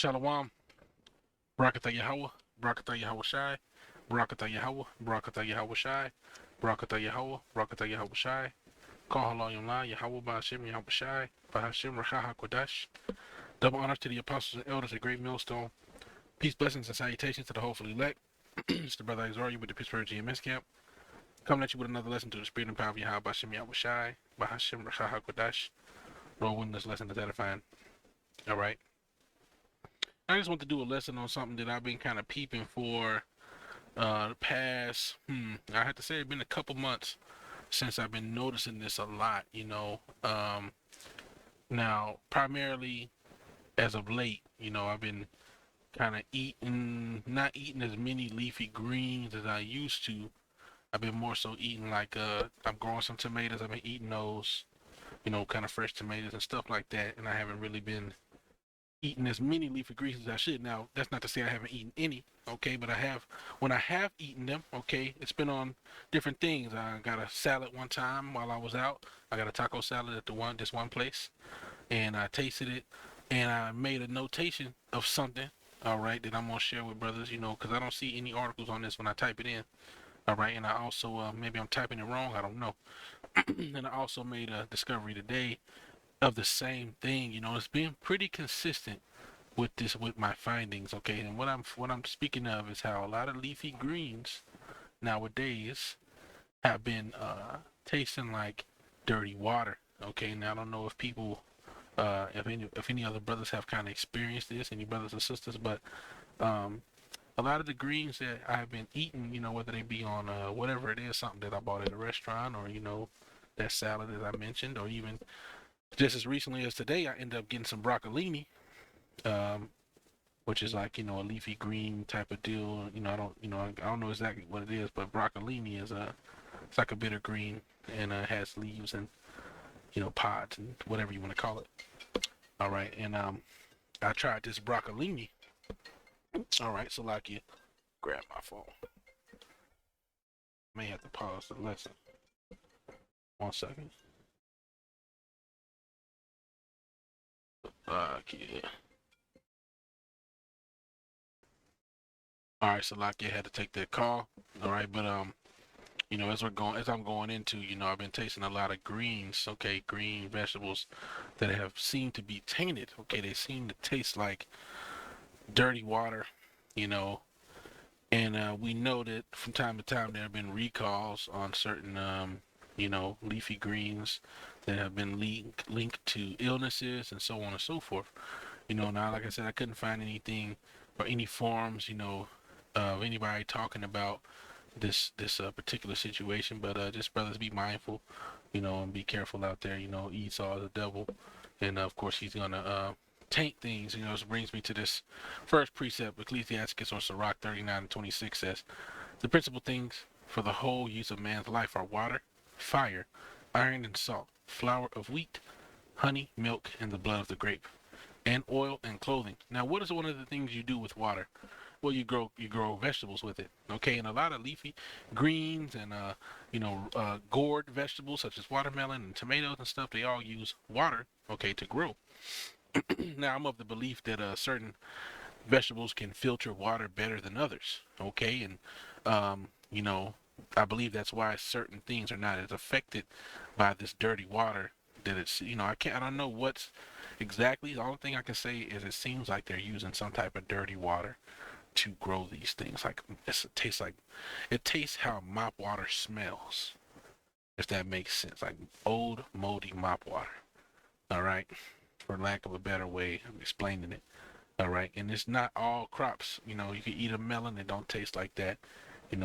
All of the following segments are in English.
Shalom, Barakatah Yahweh, Barakatah Yahweh Shai, Barakatah Yahweh, Barakatah Yahweh Shai, Barakatah Yahweh, Barakatah Yahweh Shai, Call Halal Yom Yahweh Ba'ashem Yahweh Shai, Ba'ashem Racha HaKodesh. Double honors to the apostles and elders at Great Millstone. Peace, blessings, and salutations to the hopefully elect. It's the brother Exar with the Pittsburgh GMS camp. Coming at you with another lesson to the spirit and power of Yahweh Ba'ashem Yahweh Shai, Ba'ashem Racha HaKodesh. Lord, when this lesson is edifying. All right. I just want to do a lesson on something that I've been kind of peeping for the past, I have to say it's been a couple months since I've been noticing this a lot, Now, primarily as of late, I've been kind of not eating as many leafy greens as I used to. I've been more so eating like, I'm growing some tomatoes. I've been eating those, kind of fresh tomatoes and stuff like that. And I haven't really been eating as many leafy greens as I should. Now, that's not to say I haven't eaten any, okay, but I have. When I have eaten them, okay, it's been on different things. I got a salad one time while I was out. I got a taco salad at this one place, and I tasted it, and I made a notation of something, all right, that I'm gonna share with brothers, because I don't see any articles on this when I type it in, all right, and I also maybe I'm typing it wrong, I don't know, and I also made a discovery today of the same thing. It's been pretty consistent with my findings, okay? And what I'm speaking of is how a lot of leafy greens nowadays have been tasting like dirty water. Okay, now I don't know if people if any other brothers have kind of experienced this, any brothers or sisters, but um a lot of the greens that I've been eating, whether they be on whatever it is, something that I bought at a restaurant, or that salad that I mentioned, or even just as recently as today, I ended up getting some broccolini, um, which is like a leafy green type of deal. I don't know exactly what it is, but broccolini is it's like a bitter green and has leaves and pods and whatever you want to call it. All right, and I tried this broccolini. All right, so like you grab my phone. May have to pause the lesson. 1 second. Yeah. All right, so like you had to take that call. All right, but as I'm going into, I've been tasting a lot of greens, okay, green vegetables that have seemed to be tainted, okay, they seem to taste like dirty water, you know, and we know that from time to time there have been recalls on certain, leafy greens that have been linked to illnesses and so on and so forth. Now, like I said, I couldn't find anything or any forums, of anybody talking about this particular situation. But just brothers, be mindful, and be careful out there. Esau is the devil, and of course he's gonna taint things. This brings me to this first precept. Ecclesiasticus or Sirach 39:26 says, "The principal things for the whole use of man's life are water, fire, iron and salt, flour of wheat, honey, milk, and the blood of the grape, and oil and clothing." Now, what is one of the things you do with water? Well, you grow vegetables with it, okay, and a lot of leafy greens and gourd vegetables such as watermelon and tomatoes and stuff, they all use water, okay, to grow. Now, I'm of the belief that certain vegetables can filter water better than others, okay, and um, you know I believe that's why certain things are not as affected by this dirty water that it's, I don't know what's exactly. The only thing I can say is it seems like they're using some type of dirty water to grow these things. Like it tastes how mop water smells, if that makes sense. Like old moldy mop water. All right, for lack of a better way of explaining it. All right, and it's not all crops. You can eat a melon, it don't taste like that.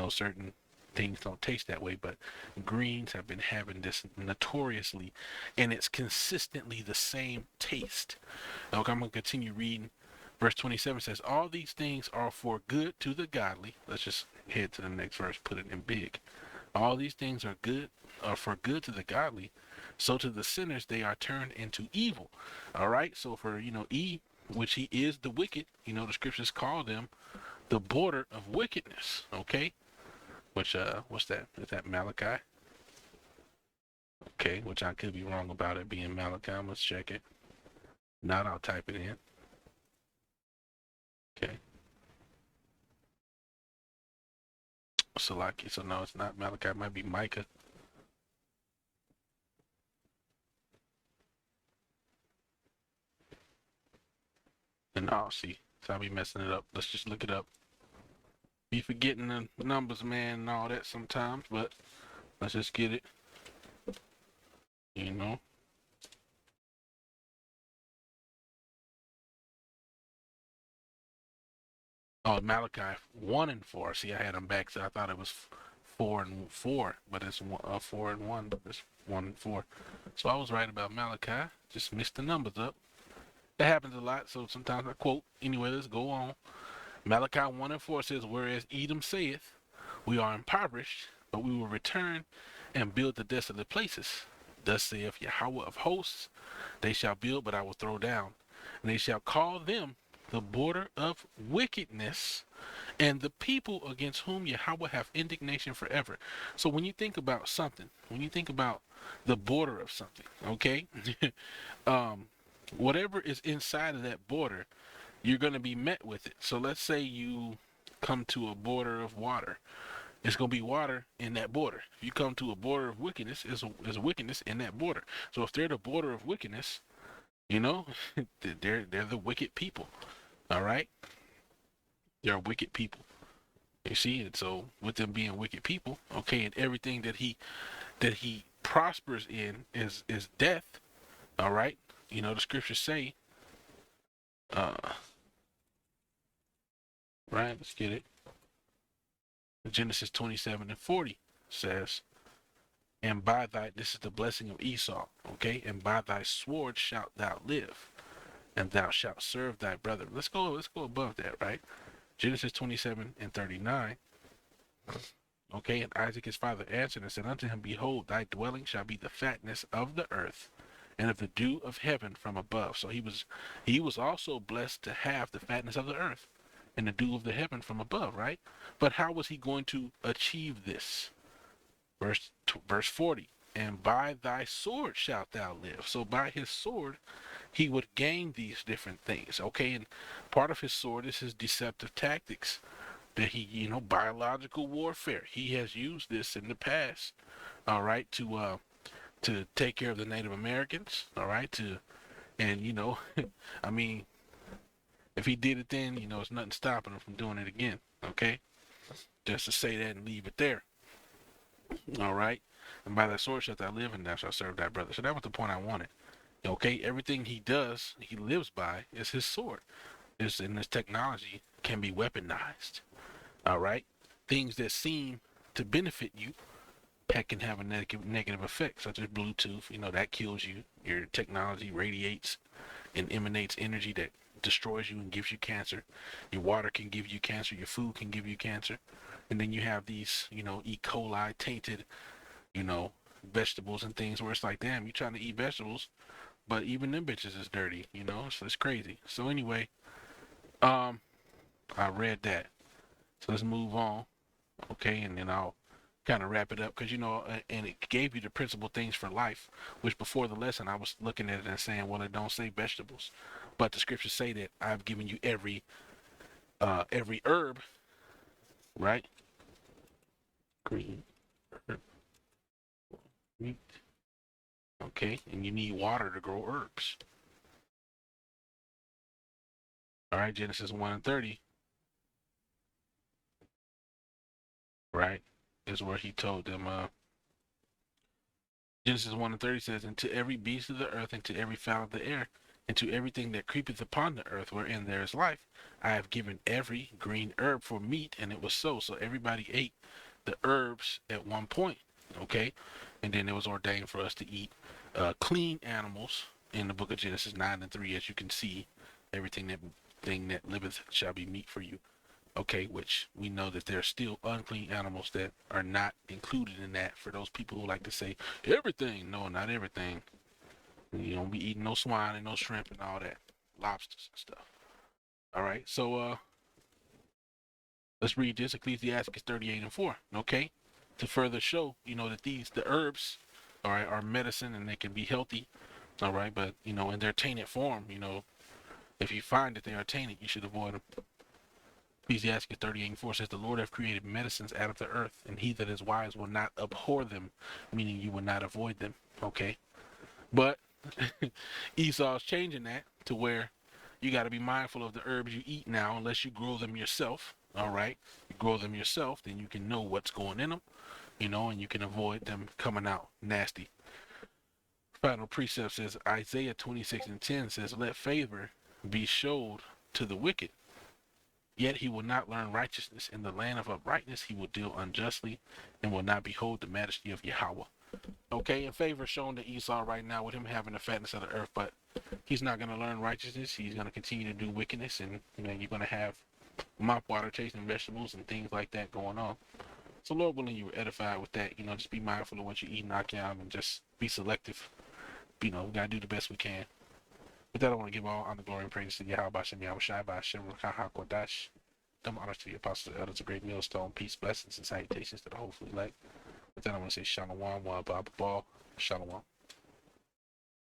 Certain things don't taste that way, but greens have been having this notoriously, and it's consistently the same taste. Okay, I'm gonna continue reading. Verse 27 says, "All these things are for good to the godly." Let's just head to the next verse, put it in big. "All these things are for good to the godly. So to the sinners they are turned into evil." All right. So for which he is the wicked. The scriptures call them the border of wickedness. Okay. Which what's that? Is that Malachi? Okay. Which I could be wrong about it being Malachi. Let's check it. Not, I'll type it in. Okay. Salaki. So no, it's not Malachi. It might be Micah. And oh, see, so I'll be messing it up. Let's just look it up. Be forgetting the numbers, man, and all that sometimes, but let's just get it. You know. Oh, Malachi 1 and 4. See, I had them back, so I thought it was 4 and 4, but it's 4 and 1. But it's 1 and 4. So I was right about Malachi. Just missed the numbers up. That happens a lot, so sometimes I quote. Anyway, let's go on. Malachi 1 and 4 says, "Whereas Edom saith, we are impoverished, but we will return and build the desolate places. Thus saith Yahweh of hosts, they shall build, but I will throw down. And they shall call them the border of wickedness, and the people against whom Yahweh have indignation forever." So when you think about something, when you think about the border of something, okay, um, whatever is inside of that border, you're going to be met with it. So let's say you come to a border of water. It's going to be water in that border. If you come to a border of wickedness, there's wickedness in that border. So if they're the border of wickedness, you know, they're the wicked people. All right, they're wicked people. You see, and so with them being wicked people, okay, and everything that he prospers in is death. All right, you know the scriptures say, uh, right? Let's get it. Genesis 27:40 says, "And by thy," this is the blessing of Esau, okay, "and by thy sword shalt thou live, and thou shalt serve thy brother." Let's go above that, right? Genesis 27:39. Okay, and Isaac his father answered and said unto him, "Behold, thy dwelling shall be the fatness of the earth, and of the dew of heaven from above." So he was also blessed to have the fatness of the earth and the dew of the heaven from above, right? But how was he going to achieve this? Verse 40. "And by thy sword shalt thou live." So by his sword, he would gain these different things. Okay, and part of his sword is his deceptive tactics that biological warfare. He has used this in the past, all right, to take care of the Native Americans, all right, and I mean, if he did it then, it's nothing stopping him from doing it again. Okay, just to say that and leave it there. All right, and by that sword shalt thou live, and thou shalt serve thy brother. So that was the point I wanted. Okay, everything he does, he lives by, is his sword. This technology can be weaponized. All right, things that seem to benefit you that can have a negative effect, such as Bluetooth. That kills you. Your technology radiates and emanates energy that destroys you and gives you cancer. Your water can give you cancer. Your food can give you cancer. And then you have these, E. coli tainted, you know, vegetables and things where it's like, damn, you trying to eat vegetables, but even them bitches is dirty, so it's crazy. So anyway, um, I read that. So let's move on, okay, and then I'll kind of wrap it up because and it gave you the principal things for life, which before the lesson I was looking at it and saying, well, it don't say vegetables, but the scriptures say that I've given you every herb, right? Green herb, meat, okay, and you need water to grow herbs. All right, Genesis 1:30, right, is where he told them. Genesis 1:30 says, "And to every beast of the earth, and to every fowl of the air, and to everything that creepeth upon the earth wherein there is life, I have given every green herb for meat," and it was so. So everybody ate the herbs at one point, okay? And then it was ordained for us to eat clean animals in the book of Genesis 9:3, as you can see, everything that liveth shall be meat for you. Okay, which we know that there are still unclean animals that are not included in that for those people who like to say everything. No, not everything. You don't be eating no swine and no shrimp and all that, lobsters and stuff. All right, so let's read this Ecclesiastes 38:4. Okay, to further show that the herbs, all right, are medicine and they can be healthy. All right, but in their tainted form, if you find that they are tainted, you should avoid them. Ecclesiastes 38:4 says, "The Lord hath created medicines out of the earth, and he that is wise will not abhor them," meaning you will not avoid them. Okay, but Esau's changing that to where you got to be mindful of the herbs you eat now, unless you grow them yourself. All right, you grow them yourself, then you can know what's going in them, and you can avoid them coming out nasty. Final precept says Isaiah 26:10 says, "Let favor be showed to the wicked, yet he will not learn righteousness. In the land of uprightness he will deal unjustly, and will not behold the majesty of Yahweh." Okay, and favor shown to Esau right now with him having the fatness of the earth, but he's not going to learn righteousness. He's going to continue to do wickedness, and you're going to have mop water chasing vegetables and things like that going on. So Lord willing, you were edified with that. Just be mindful of what you eat and knock out, and just be selective. We got to do the best we can. With that, I want to give all honor, glory, and praise to Yahweh Bashem Yahweh Shai Bashem Rukaha Kodash. Dumb honors to the apostles, the elders, a great millstone, peace, blessings, and salutations to the hopefully elect. With that, I want to say Shalom, Wa Baba Ball, Shalom.